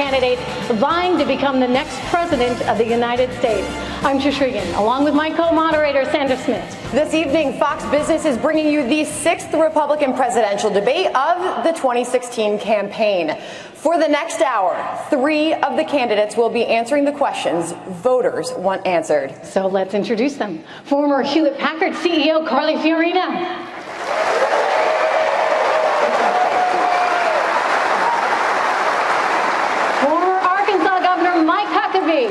candidates vying to become the next president of the United States. I'm Trish Regan, along with my co-moderator, Sandra Smith. This evening, Fox Business is bringing you the 6th Republican presidential debate of the 2016 campaign. For the next hour, 3 of the candidates will be answering the questions voters want answered. So let's introduce them. Former Hewlett-Packard CEO Carly Fiorina. Former Arkansas Governor Mike Huckabee.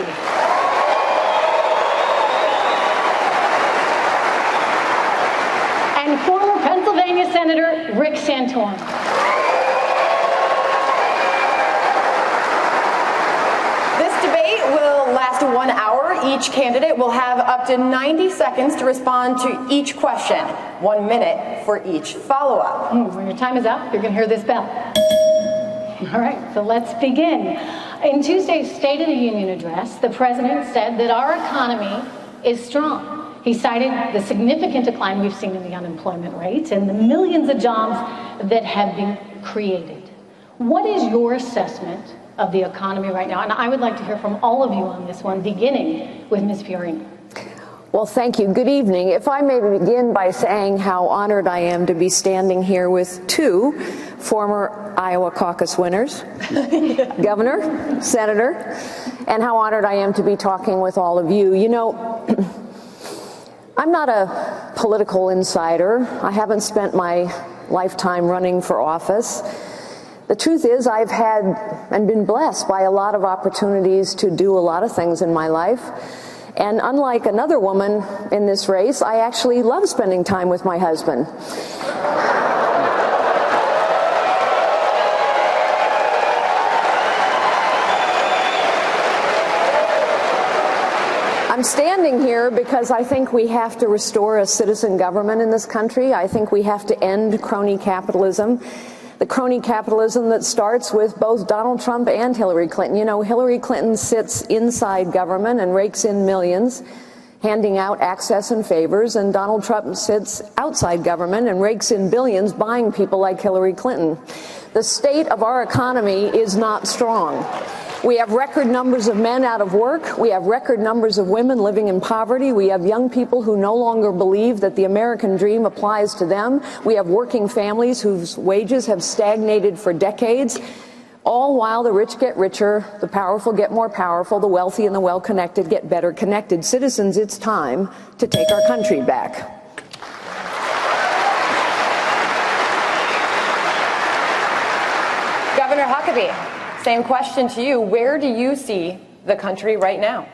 And former Pennsylvania Senator Rick Santorum. This debate will last 1 hour. Each candidate will have up to 90 seconds to respond to each question. 1 minute for each follow-up. When your time is up, you're going to hear this bell. All right, so let's begin. In Tuesday's State of the Union address, the president said that our economy is strong. He cited the significant decline we've seen in the unemployment rate and the millions of jobs that have been created. What is your assessment of the economy right now? And I would like to hear from all of you on this one, beginning with Ms. Fiorina. Well, thank you. Good evening. If I may begin by saying how honored I am to be standing here with 2 former Iowa caucus winners, Governor, Senator, and how honored I am to be talking with all of you. You know, I'm not a political insider. I haven't spent my lifetime running for office. The truth is, I've had and been blessed by a lot of opportunities to do a lot of things in my life. And unlike another woman in this race, I actually love spending time with my husband. I'm standing here because I think we have to restore a citizen government in this country. I think we have to end crony capitalism. The crony capitalism that starts with both Donald Trump and Hillary Clinton. You know, Hillary Clinton sits inside government and rakes in millions, handing out access and favors, and Donald Trump sits outside government and rakes in billions, buying people like Hillary Clinton. The state of our economy is not strong. We have record numbers of men out of work. We have record numbers of women living in poverty. We have young people who no longer believe that the American dream applies to them. We have working families whose wages have stagnated for decades, all while the rich get richer, the powerful get more powerful, the wealthy and the well-connected get better connected. Citizens, it's time to take our country back. Governor Huckabee. Same question to you. Where do you see the country right now?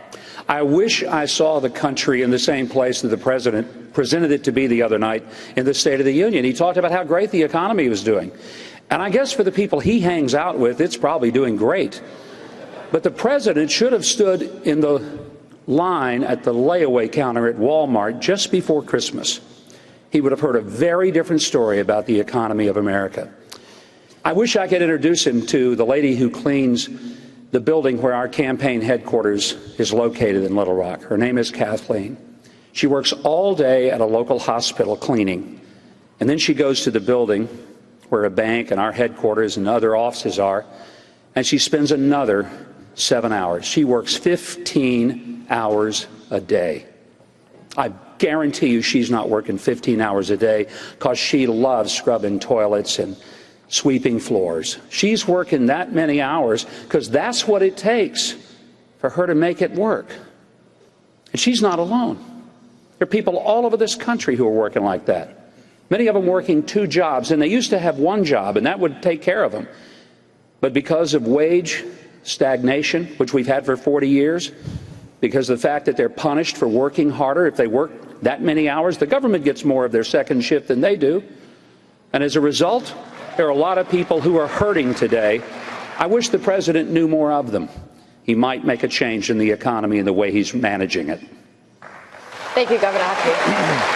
I wish I saw the country in the same place that the president presented it to be the other night in the State of the Union. He talked about how great the economy was doing. And I guess for the people he hangs out with, it's probably doing great. But the president should have stood in the line at the layaway counter at Walmart just before Christmas. He would have heard a very different story about the economy of America. I wish I could introduce him to the lady who cleans the building where our campaign headquarters is located in Little Rock. Her name is Kathleen. She works all day at a local hospital cleaning, and then she goes to the building where a bank and our headquarters and other offices are, and she spends another 7 hours. She works 15 hours a day. I guarantee you she's not working 15 hours a day because she loves scrubbing toilets and sweeping floors. She's working that many hours because that's what it takes for her to make it work. And she's not alone. There are people all over this country who are working like that. Many of them working 2 jobs, and they used to have 1 job, and that would take care of them. But because of wage stagnation, which we've had for 40 years, because of the fact that they're punished for working harder, if they work that many hours, the government gets more of their second shift than they do. And as a result, there are a lot of people who are hurting today. I wish the president knew more of them. He might make a change in the economy and the way he's managing it. Thank you, Governor Huckabee.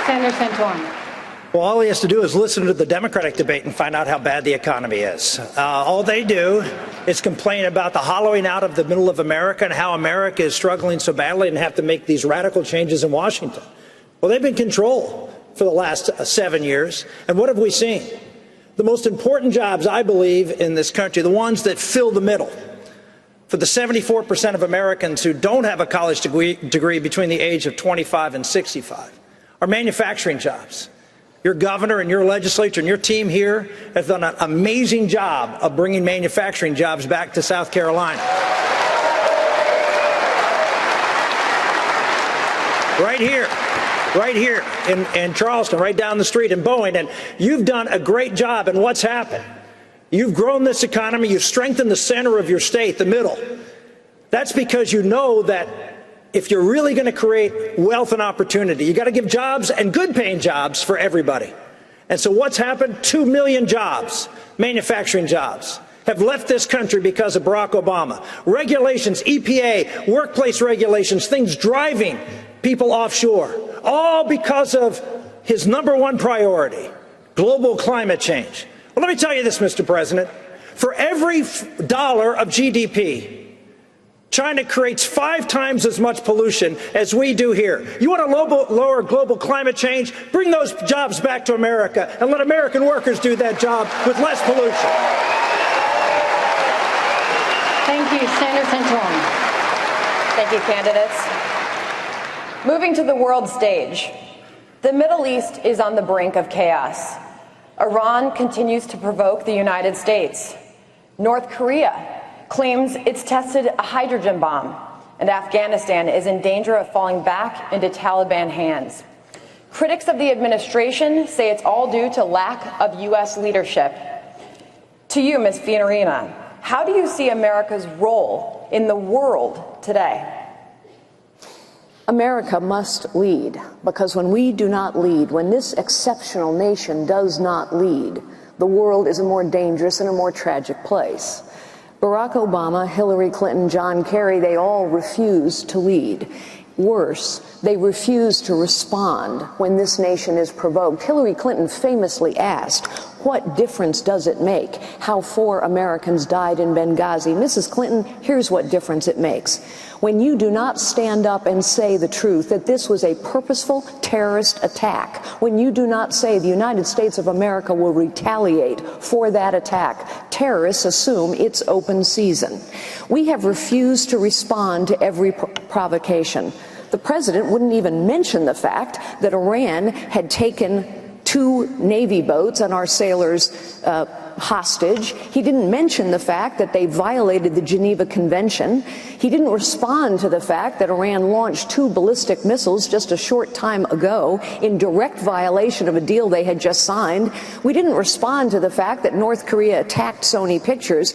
Senator Santorum. Well, all he has to do is listen to the Democratic debate and find out how bad the economy is. All they do is complain about the hollowing out of the middle of America and how America is struggling so badly and have to make these radical changes in Washington. Well, they've been in control for the last 7 years. And what have we seen? The most important jobs, I believe, in this country, the ones that fill the middle, for the 74% of Americans who don't have a college degree between the age of 25 and 65, are manufacturing jobs. Your governor and your legislature and your team here have done an amazing job of bringing manufacturing jobs back to South Carolina. Right here in Charleston, right down the street in Boeing. And you've done a great job. And what's happened? You've grown this economy. You've strengthened the center of your state, the middle. That's because you know that if you're really going to create wealth and opportunity, you got to give jobs and good paying jobs for everybody. And so what's happened? 2 million jobs, manufacturing jobs, have left this country because of Barack Obama. Regulations, EPA, workplace regulations, things driving people offshore, all because of his #1 priority, global climate change. Well, let me tell you this, Mr. President. For every dollar of GDP, China creates 5 times as much pollution as we do here. You want to lower global climate change? Bring those jobs back to America and let American workers do that job with less pollution. Thank you, Senator Santorum. Thank you, candidates. Moving to the world stage, the Middle East is on the brink of chaos. Iran continues to provoke the United States. North Korea claims it's tested a hydrogen bomb, and Afghanistan is in danger of falling back into Taliban hands. Critics of the administration say it's all due to lack of U.S. leadership. To you, Ms. Fiorina, how do you see America's role in the world today? America must lead, because when we do not lead, when this exceptional nation does not lead, the world is a more dangerous and a more tragic place. Barack Obama, Hillary Clinton, John Kerry, they all refuse to lead. Worse, they refuse to respond when this nation is provoked. Hillary Clinton famously asked, "What difference does it make how 4 Americans died in Benghazi?" Mrs. Clinton, here's what difference it makes. When you do not stand up and say the truth, that this was a purposeful terrorist attack, when you do not say the United States of America will retaliate for that attack, terrorists assume it's open season. We have refused to respond to every provocation. The president wouldn't even mention the fact that Iran had taken 2 Navy boats and our sailors hostage. He didn't mention the fact that they violated the Geneva Convention. He didn't respond to the fact that Iran launched 2 ballistic missiles just a short time ago in direct violation of a deal they had just signed. We didn't respond to the fact that North Korea attacked Sony Pictures.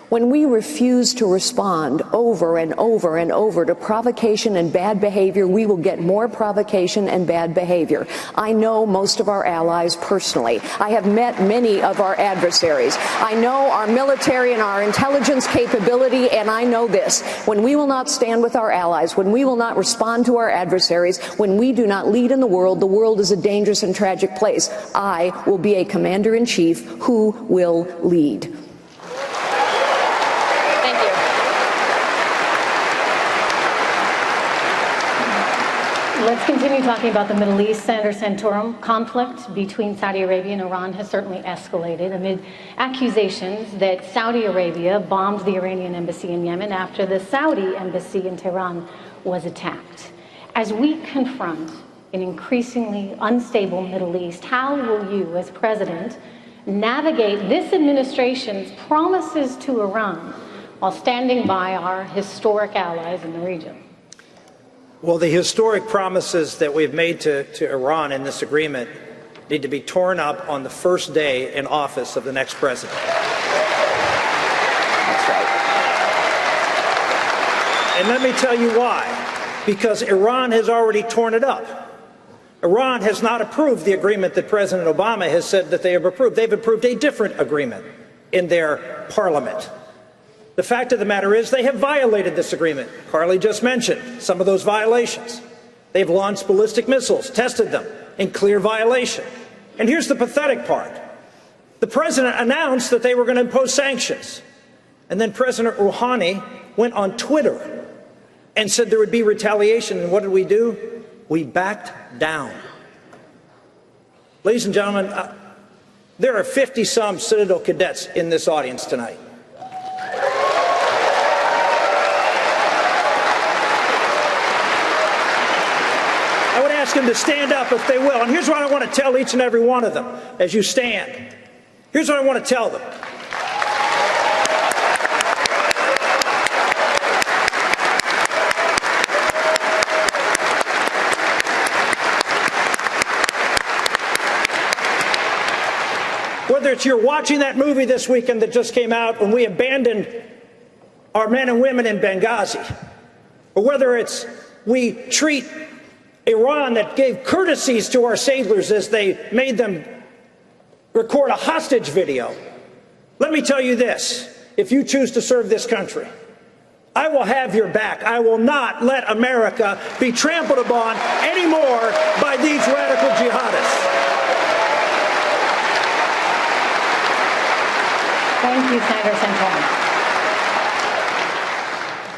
When we refuse to respond over and over and over to provocation and bad behavior, we will get more provocation and bad behavior. I know most of our allies personally. I have met many of our adversaries. I know our military and our intelligence capability, and I know this. When we will not stand with our allies, when we will not respond to our adversaries, when we do not lead in the world is a dangerous and tragic place. I will be a commander-in-chief who will lead. Let's continue talking about the Middle East. Senator Santorum, conflict between Saudi Arabia and Iran has certainly escalated amid accusations that Saudi Arabia bombed the Iranian embassy in Yemen after the Saudi embassy in Tehran was attacked. As we confront an increasingly unstable Middle East, how will you, as president, navigate this administration's promises to Iran while standing by our historic allies in the region? Well, the historic promises that we've made to Iran in this agreement need to be torn up on the first day in office of the next president. That's right. And let me tell you why. Because Iran has already torn it up. Iran has not approved the agreement that President Obama has said that they have approved. They've approved a different agreement in their parliament. The fact of the matter is they have violated this agreement. Carly just mentioned some of those violations. They've launched ballistic missiles, tested them in clear violation. And here's the pathetic part. The president announced that they were going to impose sanctions. And then President Rouhani went on Twitter and said there would be retaliation. And what did we do? We backed down. Ladies and gentlemen, There are 50-some Citadel cadets in this audience tonight. I would ask them to stand up if they will. And here's what I want to tell each and every one of them as you stand. Here's what I want to tell them. Whether it's you're watching that movie this weekend that just came out when we abandoned our men and women in Benghazi, or whether it's we treat Iran that gave courtesies to our sailors as they made them record a hostage video. Let me tell you this, if you choose to serve this country, I will have your back. I will not let America be trampled upon anymore by these radical jihadists. Thank you, Senator Santorum.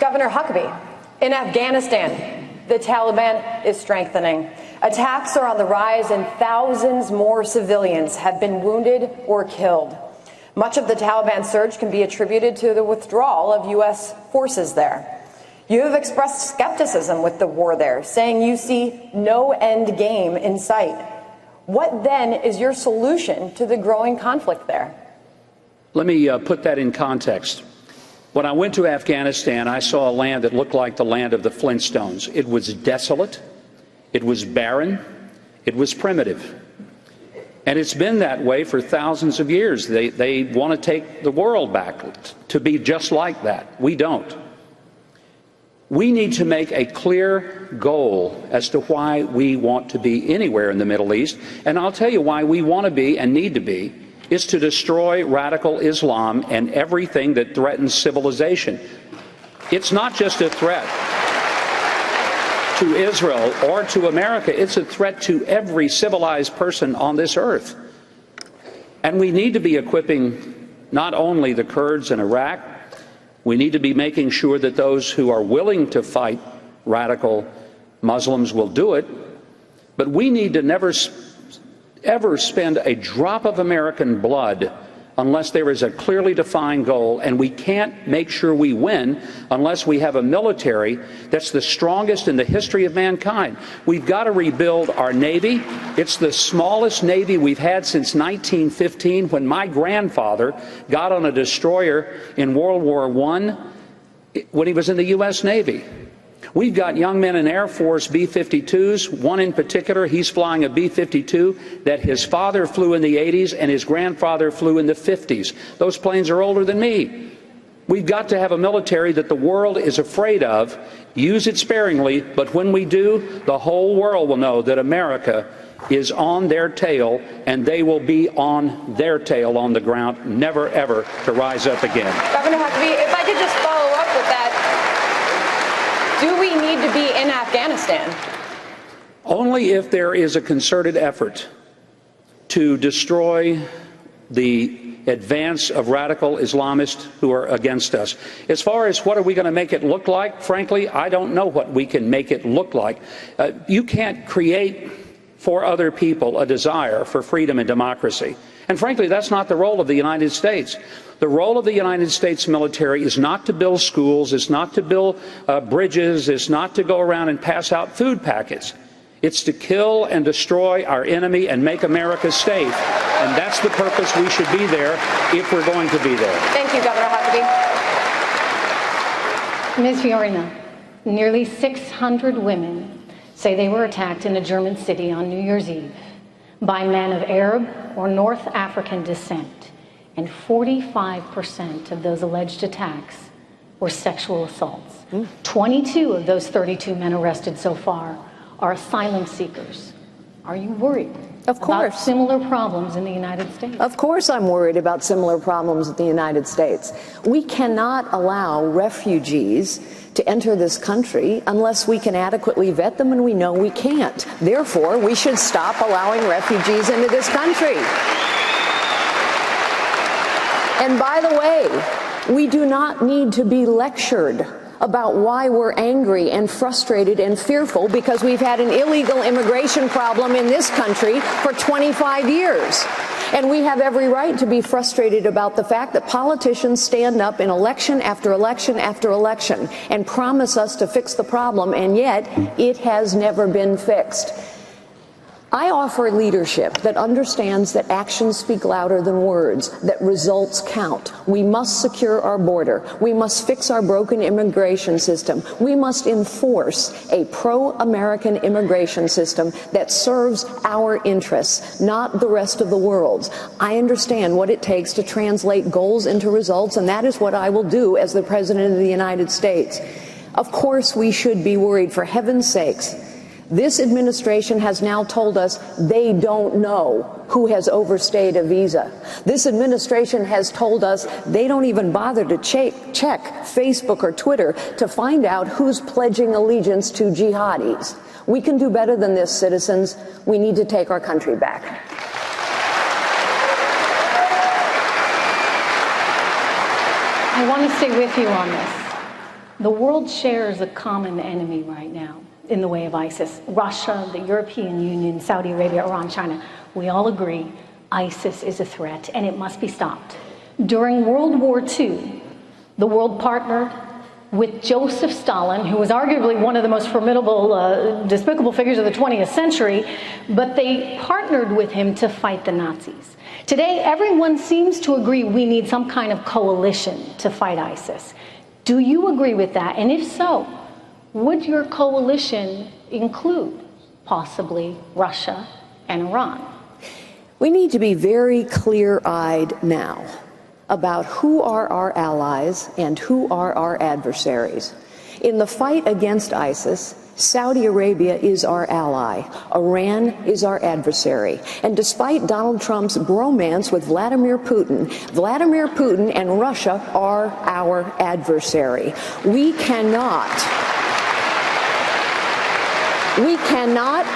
Governor Huckabee, in Afghanistan, the Taliban is strengthening. Attacks are on the rise and thousands more civilians have been wounded or killed. Much of the Taliban surge can be attributed to the withdrawal of U.S. forces there. You have expressed skepticism with the war there, saying you see no end game in sight. What then is your solution to the growing conflict there? Let me put that in context. When I went to Afghanistan, I saw a land that looked like the land of the Flintstones. It was desolate, it was barren, it was primitive. And it's been that way for thousands of years. They want to take the world back to be just like that. We don't. We need to make a clear goal as to why we want to be anywhere in the Middle East. And I'll tell you why we want to be and need to be. Is to destroy radical Islam and everything that threatens civilization. It's not just a threat to Israel or to America. It's a threat to every civilized person on this earth. And we need to be equipping not only the Kurds in Iraq, we need to be making sure that those who are willing to fight radical Muslims will do it. But we need to never ever spend a drop of American blood unless there is a clearly defined goal, and we can't make sure we win unless we have a military that's the strongest in the history of mankind. We've got to rebuild our Navy. It's the smallest Navy we've had since 1915, when my grandfather got on a destroyer in World War I when he was in the U.S. Navy. We've got young men in Air Force B-52s, one in particular, he's flying a B-52 that his father flew in the 80s and his grandfather flew in the 50s. Those planes are older than me. We've got to have a military that the world is afraid of. Use it sparingly, but when we do, the whole world will know that America is on their tail, and they will be on their tail on the ground, never ever to rise up again. Governor Huckabee, if I could just follow up with that. Do we need to be in Afghanistan? Only if there is a concerted effort to destroy the advance of radical Islamists who are against us. As far as what are we going to make it look like, frankly, I don't know what we can make it look like. You can't create for other people a desire for freedom and democracy. And frankly, that's not the role of the United States. The role of the United States military is not to build schools, it's not to build bridges, it's not to go around and pass out food packets. It's to kill and destroy our enemy and make America safe. And that's the purpose we should be there if we're going to be there. Thank you, Governor Huckabee. Ms. Fiorina, nearly 600 women say they were attacked in a German city on New Year's Eve by men of Arab or North African descent, and 45% of those alleged attacks were sexual assaults. 22 of those 32 men arrested so far are asylum seekers. Are you worried about similar problems in the United States? Of course I'm worried about similar problems in the United States. We cannot allow refugees to enter this country unless we can adequately vet them, and we know we can't. Therefore, we should stop allowing refugees into this country. And by the way, we do not need to be lectured about why we're angry and frustrated and fearful, because we've had an illegal immigration problem in this country for 25 years. And we have every right to be frustrated about the fact that politicians stand up in election after election after election and promise us to fix the problem, and yet it has never been fixed. I offer leadership that understands that actions speak louder than words, that results count. We must secure our border. We must fix our broken immigration system. We must enforce a pro-American immigration system that serves our interests, not the rest of the world's. I understand what it takes to translate goals into results, and that is what I will do as the President of the United States. Of course, we should be worried. For heaven's sakes, this administration has now told us they don't know who has overstayed a visa. This administration has told us they don't even bother to check Facebook or Twitter to find out who's pledging allegiance to jihadis. We can do better than this, citizens. We need to take our country back. I want to stay with you on this. The world shares a common enemy right now in the way of ISIS. Russia, the European Union, Saudi Arabia, Iran, China. We all agree ISIS is a threat and it must be stopped. During World War II, the world partnered with Joseph Stalin, who was arguably one of the most formidable, despicable figures of the 20th century, but they partnered with him to fight the Nazis. Today, everyone seems to agree we need some kind of coalition to fight ISIS. Do you agree with that? And if so, would your coalition include possibly Russia and Iran? We need to be very clear-eyed now about who are our allies and who are our adversaries. In the fight against ISIS, Saudi Arabia is our ally. Iran is our adversary. And despite Donald Trump's bromance with Vladimir Putin and Russia are our adversary. We cannot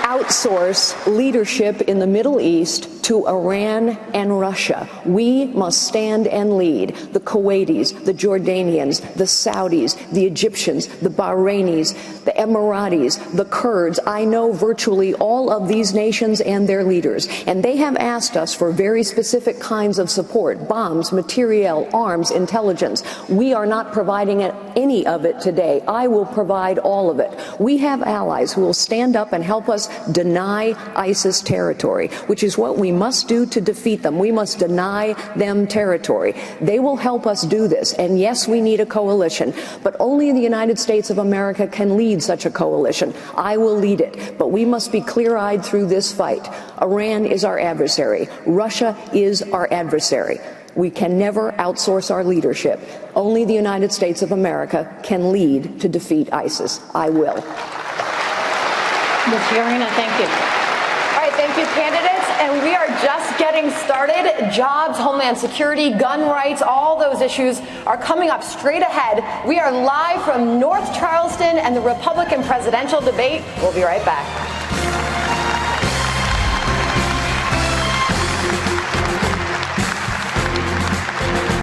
outsource leadership in the Middle East to Iran and Russia. We must stand and lead. The Kuwaitis, the Jordanians, the Saudis, the Egyptians, the Bahrainis, the Emiratis, the Kurds. I know virtually all of these nations and their leaders, and they have asked us for very specific kinds of support: bombs, materiel, arms, intelligence. We are not providing any of it today. I will provide all of it. We have allies who will stand up and help us deny ISIS territory, which is what we must do to defeat them. We must deny them territory. They will help us do this. And yes, we need a coalition, but only the United States of America can lead such a coalition. I will lead it, but we must be clear-eyed through this fight. Iran is our adversary. Russia is our adversary. We can never outsource our leadership. Only the United States of America can lead to defeat ISIS. I will. Ms. Fiorina, thank you. All right, thank you, candidates. And we are just getting started. Jobs, homeland security, gun rights, all those issues are coming up straight ahead. We are live from North Charleston and the Republican presidential debate. We'll be right back.